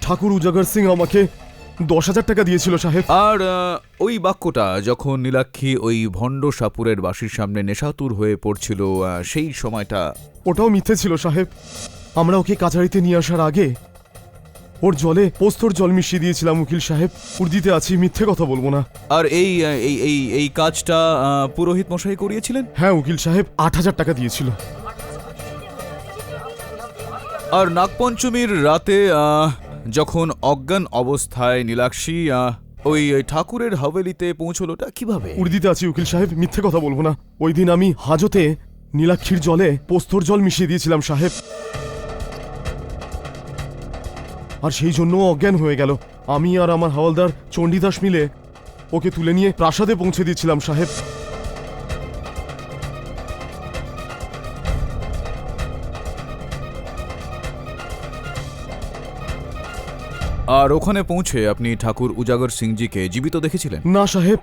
ঠাকুর উজাগর সিং আমাকে 10,000 টাকা দিয়েছিল সাহেব। আর ওই বাক্যটা যখন নীলাক্ষী ওই ভণ্ড সাপুরের বাঁশির সামনে নেশাতুর হয়ে পড়ছিল, সেই সময়টা? ওটাও মিথ্যে ছিল সাহেব। আমরা ওকে কাছারিতে নিয়ে আসার আগে ওর জলে পোস্তর জল মিশিয়ে দিয়েছিলাম উকিল সাহেব। উর্দিতে আছি, মিথ্যে কথা বলবো না। আর এই এই এই এই কাজটা পুরোহিত মশাই করিয়েছিলেন? হ্যাঁ উকিল সাহেব, 8,000 টাকা দিয়েছিল। আর নাগপঞ্চমীর রাতে যখন অজ্ঞান অবস্থায় নীলাক্ষী ওই ঠাকুরের হাভেলিতে পৌঁছলোটা কিভাবে? উর্দিতে আছি উকিল সাহেব, মিথ্যে কথা বলবো না। ওই দিন আমি হাজতে নীলাক্ষীর জলে পোস্তর জল মিশিয়ে দিয়েছিলাম সাহেব, আর সেই জন্য অজ্ঞান হয়ে গেল। আমি আর আমার হাওলদার চণ্ডীদাস মিলে ওকে তুলে নিয়ে প্রাসাদে পৌঁছে দিয়েছিলাম সাহেব। আর ওখানে পৌঁছে আপনি ঠাকুর উজাগর সিংজিকে জীবিত দেখেছিলেন? না সাহেব,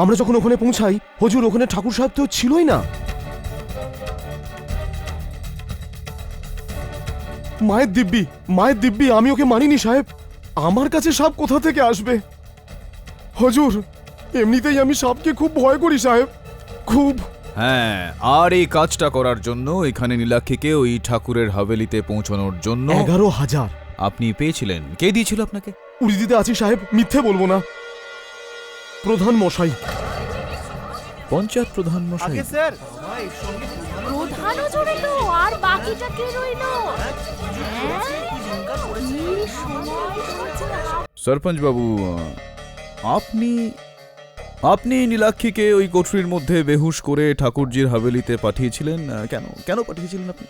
আমরা যখন ওখানে পৌঁছাই হুজুর, ওখানে ঠাকুর সাহেব তো ছিলই না। মায়ের দিব্যি আমি ওকে মানিনি সাহেব। আমার কাছে সাপ কোথা থেকে আসবে? হুজুর, এমনিতেই আমি সাপকে খুব ভয় করি সাহেব, খুব। হ্যাঁ, আর এই কাজটা করার জন্য এখানে নীলাক্ষীকে ওই ঠাকুরের হাভেলিতে পৌঁছানোর জন্য 11,000 আপনি পেয়েছিলেন। কে দিয়েছিল আপনাকে? উড়ি দিতে আছি সাহেব, মিথ্যে বলবো না। প্রধান মশাই। পঞ্চায়েত প্রধান মশাই? স্যার, প্রধানও জড়িত, আর বাকিটা কে রইলো? সরপঞ্চ বাবু, আপনি আপনি নীলাক্ষীকে ওই কোঠরির মধ্যে বেহুশ করে ঠাকুরজির হাভেলিতে পাঠিয়েছিলেন কেন? কেন পাঠিয়েছিলেন আপনি?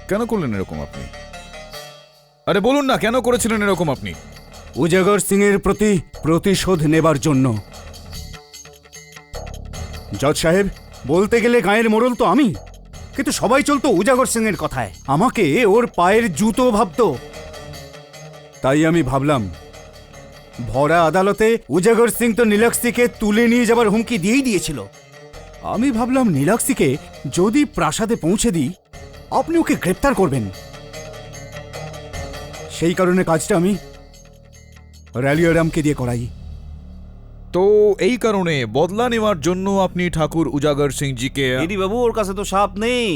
কেন করলেন এরকম আপনি? আরে বলুন না, কেন করেছিলেন এরকম আপনি? উজাগর সিং এর প্রতি প্রতিশোধ নেবার জন্য। জজ সাহেব, বলতে গেলে গায়ের মোড়ল তো আমি, কিন্তু সবাই চলতো উজাগর সিং এর কথায়, আমাকে ওর পায়ের জুতো ভাবতো। তাই আমি ভাবলাম, ভরা আদালতে উজাগর সিং তো নীলাক্ষীকে তুলে নিয়ে যাবার হুমকি দিয়েই দিয়েছিল। আমি ভাবলাম নীলাক্ষীকে যদি প্রাসাদে পৌঁছে দিই, আপনি ওকে গ্রেপ্তার করবেন। সেই কারণে কাজটা আমি র্যালিয়ারামকে দিয়ে করাই। তো এই কারণে বদলা নেওয়ার জন্য আপনি ঠাকুর উজাগর সিং জিকে... এডি বাবু, ওর কাছে তো সাপ নেই,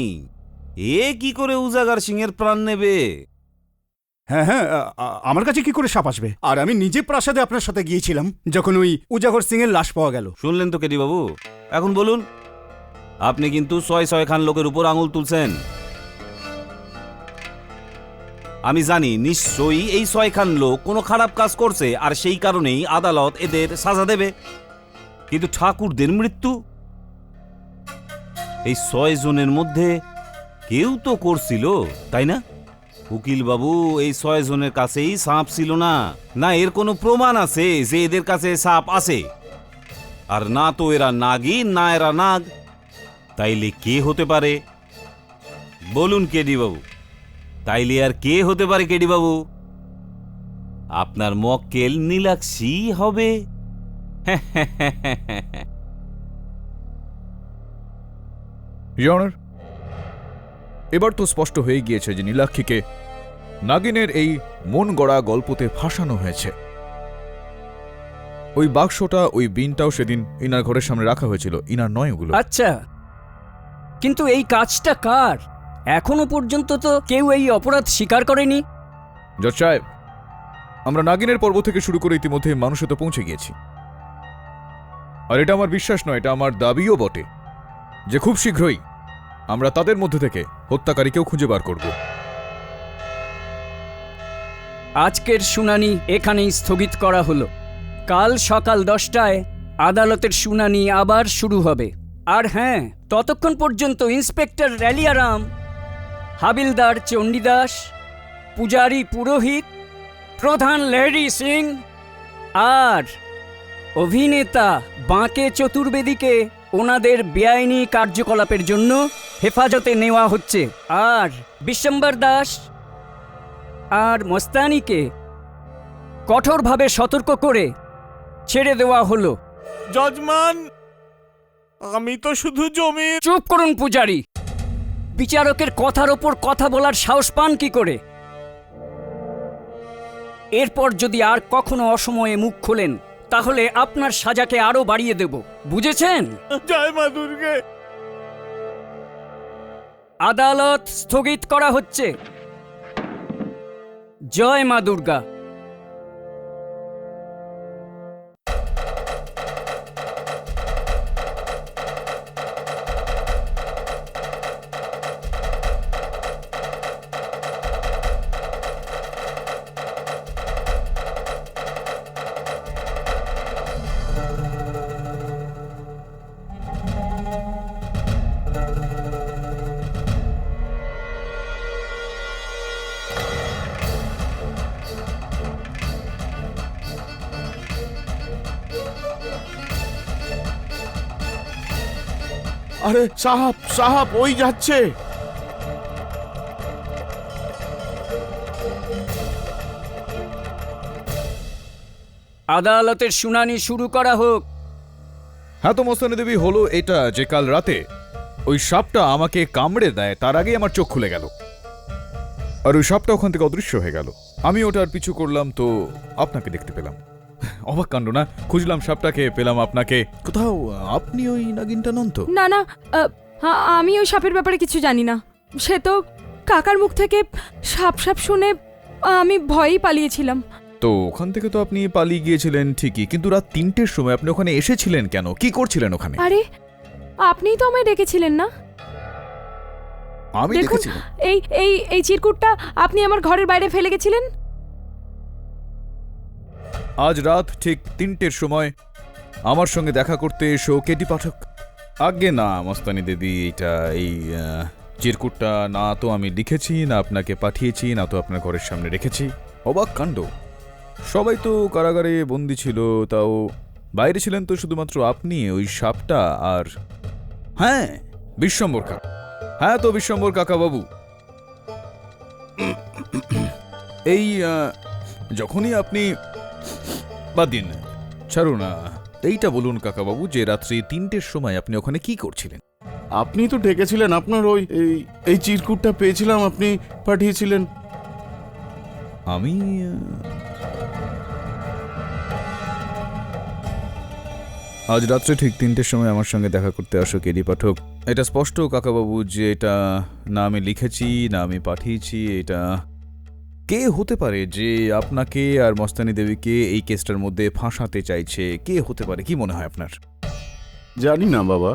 এ কি করে উজাগর সিং এর প্রাণ নেবে? হ্যাঁ হ্যাঁ, আমার কাছে কি করে সাপ আসবে? আর আমি নিজে প্রাসাদে আপনার সাথে গিয়েছিলাম যখন ওই উজাগর সিং এর লাশ পাওয়া গেল। শুনলেন তো কেডি বাবু, এখন বলুন, আপনি কিন্তু 6 খান লোকের উপর আঙুল তুলছেন। আমি জানি নিশ্চয়ই এই 6 খান লোক কোনো খারাপ কাজ করছে, আর সেই কারণেই আদালত এদের সাজা দেবে। কিন্তু ঠাকুরদের মৃত্যু এই 6 জনের মধ্যে কেউ তো করছিল, তাই না? উকিল বাবু, এই 6 জনের কাছেই সাপ ছিল না, না এর কোনো প্রমাণ আছে যে এদের কাছে সাপ আছে, আর না তো এরা নাগিন, না এরা নাগ। তাইলে কে হতে পারে বলুন কেডি বাবু? তাইলে আর কে হতে পারে কেডি বাবু? আপনার মক্কেল নীলাক্ষী হবে। ইওর অনার, এবার তো স্পষ্ট হয়ে গিয়েছে যে নীলাক্ষীকে নাগিনের এই মন গড়া গল্পতে ফাঁসানো হয়েছে। ওই বাক্সটা, ওই বিনটাও সেদিন ইনার ঘরের সামনে রাখা হয়েছিল, ইনার নয় ওগুলো। আচ্ছা, কিন্তু এই কাজটা কার? এখনো পর্যন্ত তো কেউ এই অপরাধ স্বীকার করেনি। জজ সাহেব, আমরা নাগিনের পর্ব থেকে শুরু করে ইতিমধ্যে মানুষে তো পৌঁছে গিয়েছি। আর এটা আমার বিশ্বাস নয়, এটা আমার দাবিও বটে যে খুব শীঘ্রই আমরা তাদের মধ্যে থেকে হত্যাকারীকেও খুঁজে বার করব। আজকের শুনানি এখানেই স্থগিত করা হলো। কাল সকাল 10টায় আদালতের শুনানি আবার শুরু হবে। আর হ্যাঁ, ততক্ষণ পর্যন্ত ইন্সপেক্টর র্যালিয়ারাম, হাবিলদার চণ্ডীদাস, পূজারী পুরোহিত, প্রধান লেডি সিং আর অভিনেতা বাঁকে চতুর্বেদীকে ওনাদের বেআইনি কার্যকলাপের জন্য হেফাজতে নেওয়া হচ্ছে। আর বিশ্বম্বর দাস আর মস্তানিকে কঠোরভাবে সতর্ক করে ছেড়ে দেওয়া হলো। জজমান, আমি তো শুধু জমি... চুপ করুন পূজারী, বিচারকের কথার ওপর কথা বলার সাহস পান কি করে? এরপর যদি আর কখনো অসময়ে মুখ খোলেন তাহলে আপনার সাজাকে আরো বাড়িয়ে দেব, বুঝেছেন? জয় মা দুর্গে। আদালত স্থগিত করা হচ্ছে। জয় মা দুর্গা। আরে সাহাব, সাহাব ওই যাচ্ছে। আদালতের শুনানি শুরু করা হোক। হ্যাঁ তো মস্তানি দেবী, হলো এটা যে কাল রাতে ওই সাপটা আমাকে কামড়ে দেয় তার আগে আমার চোখ খুলে গেল। আর ওই সাপটা ওখান থেকে অদৃশ্য হয়ে গেল। আমি ওটার পিছু করলাম, তো আপনাকে দেখতে পেলাম। অবাক কাণ্ড না? খুঁজলাম সাপটাকে, পেলাম আপনাকে। কোথাও আপনি ওই নাগিনটা নন তো? না না, আমি ওই সাপের ব্যাপারে কিছু জানি না। সে তো কাকার মুখ থেকে সাপ সাপ শুনে আমি ভয়েই পালিয়েছিলাম। তো ওখান থেকে তো আপনি পালিয়ে গিয়েছিলেন ঠিকই, কিন্তু রাত 3টের সময় আপনি ওখানে এসেছিলেন কেন? কি করছিলেন ওখানে? আরে আপনিই তো আমায় ডেকেছিলেন না? আমি দেখুন, দেখেছিলাম। এই এই এই চিরকুটটা আপনি আমার ঘরের বাইরে ফেলে গেছিলেন। আজ রাত ঠিক 3টের সময় আমার সঙ্গে দেখা করতে এসো কেটি পাঠক। আজ্ঞে না মস্তানি দেবী, এটা এই চিরকুটটা না তো আমি লিখেছি, না আপনাকে পাঠিয়েছি, না তো আপনার ঘরের সামনে রেখেছি। অবাক কাণ্ড, সবাই তো কারাগারে বন্দি ছিল, তাও বাইরে ছিলেন তো শুধুমাত্র আপনি, ওই সাপটা আর হ্যাঁ বিশ্বম্বর কাকা। হ্যাঁ তো বিশ্বম্বর কাকা বাবু, এই যখনই আপনি বাদ দিন, ছাড়ুন, এইটা বলুন কাকাবাবু যে রাত্রি 3টের সময় আপনি ওখানে কি করছিলেন? আপনি তো ডেকেছিলেন, আপনার ওই এই চিরকুটটা পেয়েছিলাম, আপনি পাঠিয়েছিলেন। আমি আজ রাত্রে ঠিক 3টের সময় আমার সঙ্গে দেখা করতে আসো কেডি পাঠক। এটা স্পষ্ট কাকাবাবু যে এটা না আমি লিখেছি, না আমি পাঠিয়েছি। এটা কে হতে পারে যে আপনাকে আর মস্তানি দেবীকে এই কেসটার মধ্যে ফাঁসাতে চাইছে? কে হতে পারে, কি মনে হয় আপনার? জানি না বাবা,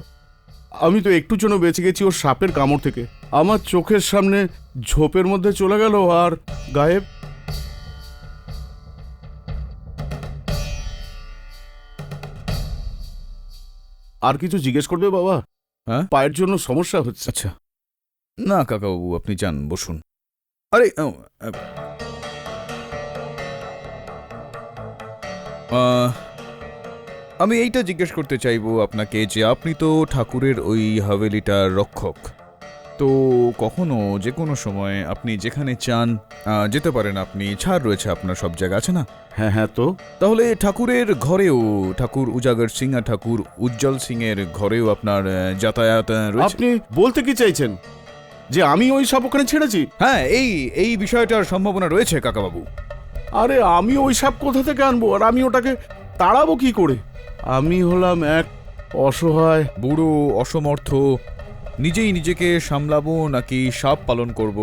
আমি তো একটু জন্য বেঁচে গেছি ওর সাপের কামড় থেকে। আমার চোখের সামনে ঝোপের মধ্যে চলে গেল আর গায়েব। আর কিছু জিজ্ঞেস করবে বাবা? হ্যাঁ, পায়ের জন্য সমস্যা হচ্ছে। আচ্ছা না কাকাবাবু, আপনি যান, বসুন। আরে আমি এইটা জিজ্ঞেস করতে চাইবো আপনাকে যে আপনি তো ঠাকুরের ওই হাভেলিটার রক্ষক, তো কখনো যে কোনো সময় আপনি যেখানে চান যেতে পারেন, আপনি ছাড় রয়েছে আপনার সব জায়গা, আছে না? হ্যাঁ হ্যাঁ। তো তাহলে ঠাকুরের ঘরেও, ঠাকুর উজাগর সিং আর ঠাকুর উজ্জ্বল সিং এর ঘরেও আপনার যাতায়াত রয়েছে? আপনি বলতে কি চাইছেন যে আমি ওই সাপ ওখানে ছেড়েছি? হ্যাঁ, এই বিষয়টার সম্ভাবনা রয়েছে কাকাবাবু। আরে আমি ওই সাপ কোথা থেকে আনবো, আর আমি ওটাকে তাড়াবো কি করে? আমি হলাম এক অসহায় বুড়ো, অসমর্থ। নিজেই নিজেকে সামলাবো নাকি সাপ পালন করব?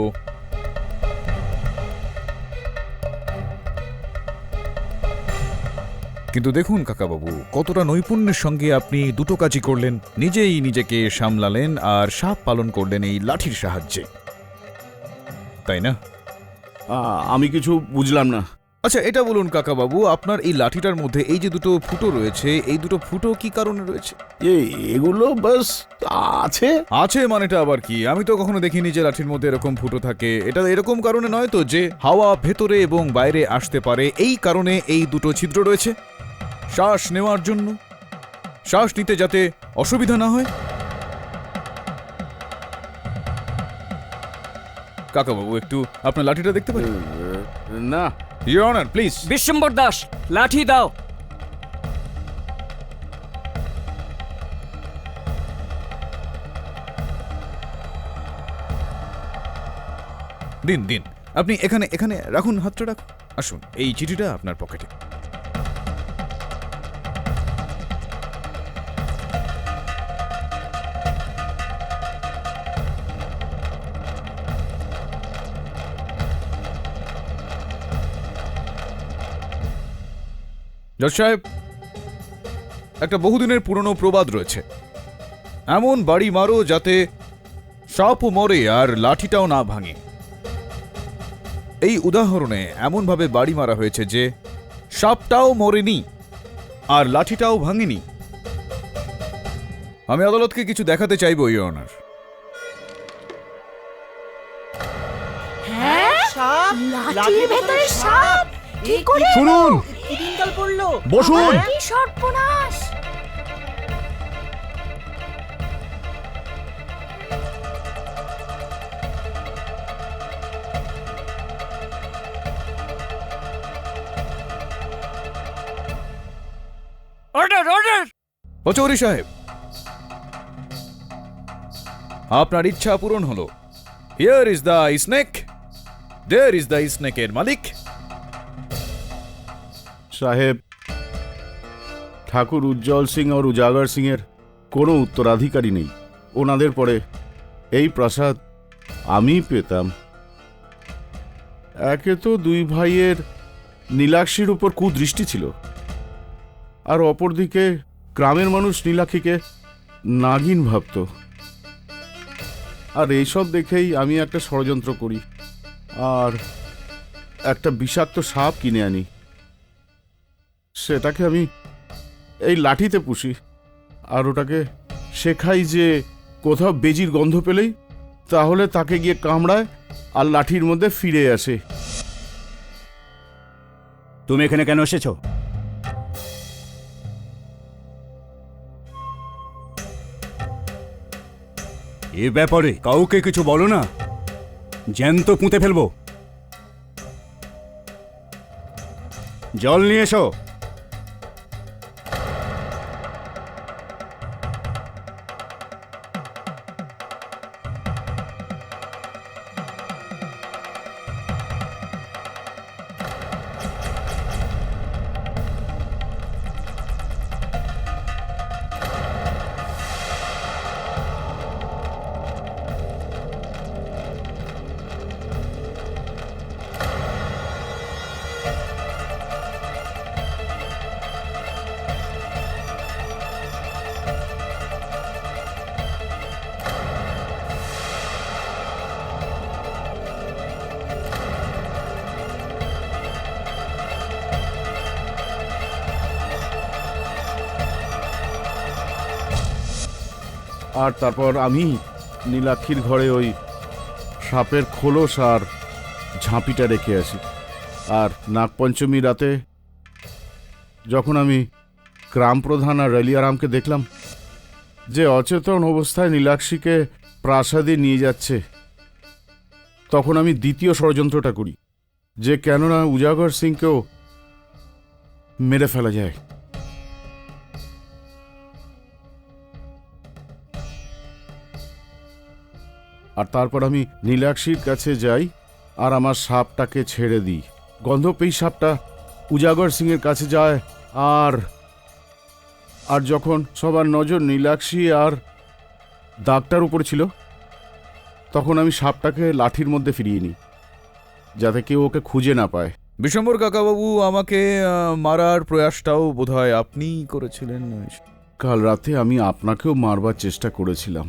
কিন্তু দেখুন কাকাবাবু, কতটা নৈপুণ্যের সঙ্গে আপনি দুটো কাজই করলেন। নিজেই নিজেকে সামলালেন আর সাপ পালন করলেন এই লাঠির সাহায্যে, তাই না? আমি কিছু বুঝলাম না। আচ্ছা এটা বলুন কাকাবাবু, আপনার এই লাঠিটার মধ্যে এই যে দুটো ফুটো রয়েছে, এই দুটো ফুটো কি কারণে রয়েছে? এগুলো বাস আছে। আছে মানেটা আবার কি? আমি তো কখনো দেখিনি যে লাঠির মধ্যে এরকম ফুটো থাকে। এটা এরকম কারণে নয় তো যে হাওয়া ভেতরে এবং বাইরে আসতে পারে, এই কারণে এই দুটো ছিদ্র রয়েছে? শ্বাস নেওয়ার জন্য, শ্বাস নিতে যাতে অসুবিধা না হয়। কাকাবাবু একটু আপনার লাঠিটা দেখতে পারি? না your honour, please. Bishwambhar Das, লাঠি দাও। দিন দিন, আপনি এখানে এখানে রাখুন, হাতটা রাখুন। আসুন, এই চিঠিটা আপনার পকেটে। জজ সাহেব, একটা বহুদিনের পুরনো প্রবাদ রয়েছে, এমন বাড়ি মারো যাতে সাপও মরে আর লাঠিটাও না ভাঙে। এই উদাহরণে এমনভাবে বাড়ি মারা হয়েছে যে সাপটাও মরেনি আর লাঠিটাও ভাঙেনি। আমি আদালতকে কিছু দেখাতে চাইব, ইওর অনার। লাঠির ভেতরে সাপ! কি করে? শুনুন, কি দিনকাল পড়লো? বসুন। কি সর্বনাশ! Order, order! কচৌরি সাহেব, আপনার ইচ্ছা পূরণ হলো। Here is the snake. There is the স্নেকের মালিক। সাহেব, ঠাকুর উজ্জ্বল সিং আর উজাগর সিং এর কোনো উত্তরাধিকারী নেই। ওনাদের পরে এই প্রাসাদ আমি পেতাম। একে তো দুই ভাইয়ের নীলাক্ষীর উপর কুদৃষ্টি ছিল, আর অপরদিকে গ্রামের মানুষ নীলাক্ষীকে নাগিন ভাবত। আর এইসব দেখেই আমি একটা ষড়যন্ত্র করি আর একটা বিষাক্ত সাপ কিনে আনি। সেটাকে আমি এই লাঠিতে পুষি আর ওটাকে শেখাই যে কোথাও বেজির গন্ধ পেলেই তাহলে তাকে গিয়ে কামড়ায় আর লাঠির মধ্যে ফিরে আসে। তুমি এখানে কেন এসেছো? এ ব্যাপারে কাউকে কিছু বলো না, জ্যান্ত পুঁতে ফেলবো। জল নিয়ে এসো। আর তারপর আমি নীলাক্ষীর ঘরে ওই সাপের খোলস আর ঝাঁপিটা রেখে আসি। আর নাগপঞ্চমী রাতে যখন আমি গ্রাম প্রধান আর রালিয়ারামকে দেখলাম যে অচেতন অবস্থায় নীলাক্ষীকে প্রাসাদে নিয়ে যাচ্ছে, তখন আমি দ্বিতীয় ষড়যন্ত্রটা করি যে কেননা উজাগর সিংকেও মেরে ফেলা যায়। আর তারপর আমি নীলাক্ষীর কাছে যাই আর আমার সাপটাকে ছেড়ে দিই। গন্ধ পেয়ে সাপটা উজাগর সিং এর কাছে যায় আর আর যখন সবার নজর নীলাক্ষী আর দাগটার উপর ছিল, তখন আমি সাপটাকে লাঠির মধ্যে ফিরিয়ে নিই যাতে কেউ ওকে খুঁজে না পায়। বিশ্বম্বর কাকাবাবু, আমাকে মারার প্রয়াসটাও বোধহয় আপনিই করেছিলেন। কাল রাতে আমি আপনাকেও মারবার চেষ্টা করেছিলাম।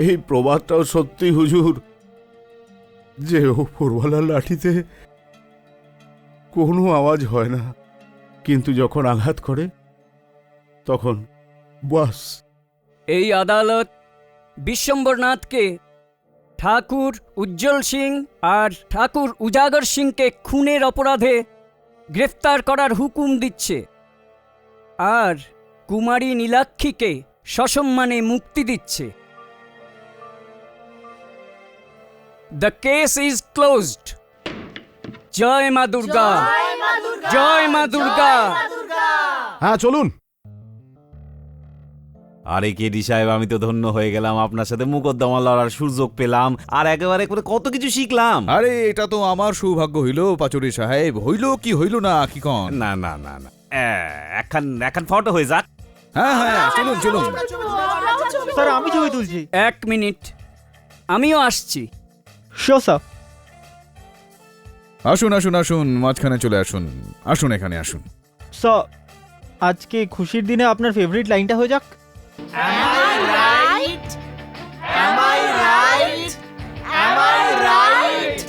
এই প্রবাদটাও সত্যি হুজুর যে ওপরওয়ালার লাঠিতে কোনো আওয়াজ হয় না, কিন্তু যখন আঘাত করে তখন বাস। এই আদালত বিশ্বম্বরনাথকে ঠাকুর উজ্জ্বল সিং আর ঠাকুর উজাগর সিংকে খুনের অপরাধে গ্রেফতার করার হুকুম দিচ্ছে আর কুমারী নীলাক্ষীকে সসম্মানে মুক্তি দিচ্ছে। The case is closed. জয় মা দুর্গা, জয় মা দুর্গা। হ্যাঁ, চলুন। আরে কেডি সাহেব, আমি তো ধন্য হয়ে গেলাম, আপনার সাথে মোকদ্দমা লড়ার সুযোগ পেলাম আর একেবারে করে কত কিছু শিখলাম। আরে এটা তো আমার সৌভাগ্য হইল পাচুরি সাহেব। হইল কি হইল না কি কন? না না না না, এখন ফটো হয়ে যাক। হ্যাঁ হ্যাঁ, চলুন চলুন। স্যার, আমি ছবি তুলছি। 1 মিনিট, আমিও আসছি। Sure sir. আসুন আসুন আসুন, মাঝখানে চলে আসুন। আসুন, এখানে আসুন। স্যার, আজকে খুশির দিনে আপনার ফেভারিট লাইনটা হয়ে যাক। Am I right? Am I right? Am I right?